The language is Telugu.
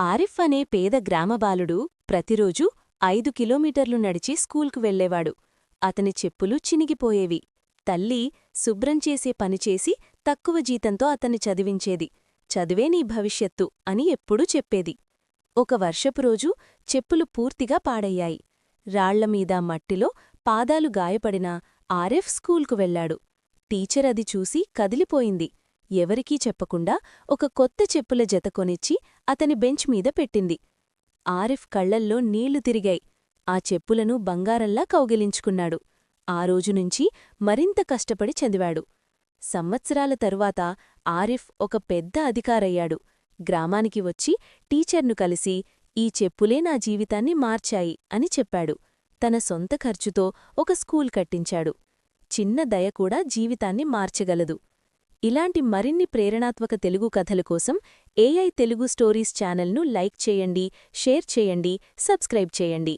ఆరిఫ్ అనే పేద గ్రామబాలుడు ప్రతిరోజూ 5 కిలోమీటర్లు నడిచి స్కూల్కు వెళ్లేవాడు. అతని చెప్పులు చినిగిపోయేవి. తల్లి శుభ్రం చేసే పనిచేసి తక్కువ జీతంతో అతన్ని చదివించేది. చదువే నీ భవిష్యత్తు అని ఎప్పుడూ చెప్పేది. ఒక వర్షపురోజు చెప్పులు పూర్తిగా పాడయ్యాయి. రాళ్లమీద మట్టిలో పాదాలు గాయపడినా ఆరిఫ్ స్కూల్కు వెళ్లాడు. టీచర్ అది చూసి కదిలిపోయింది. ఎవరికీ చెప్పకుండా ఒక కొత్త చెప్పుల జత కొనిచ్చి అతని బెంచ్ మీద పెట్టింది. ఆరిఫ్ కళ్లల్లో నీళ్లు తిరిగాయి. ఆ చెప్పులను బంగారంలా కౌగిలించుకున్నాడు. ఆ రోజునుంచి మరింత కష్టపడి చదివాడు. సంవత్సరాల తరువాత ఆరిఫ్ ఒక పెద్ద అధికారయ్యాడు. గ్రామానికి వచ్చి టీచర్ను కలిసి, ఈ చెప్పులే నా జీవితాన్ని మార్చాయి అని చెప్పాడు. తన సొంత ఖర్చుతో ఒక స్కూల్ కట్టించాడు. చిన్న దయ కూడా జీవితాన్ని మార్చగలదు. ఇలాంటి మరిన్ని ప్రేరణాత్మక తెలుగు కథల కోసం ఏఐ తెలుగు స్టోరీస్ ఛానల్ను లైక్ చేయండి, షేర్ చేయండి, సబ్స్క్రైబ్ చేయండి.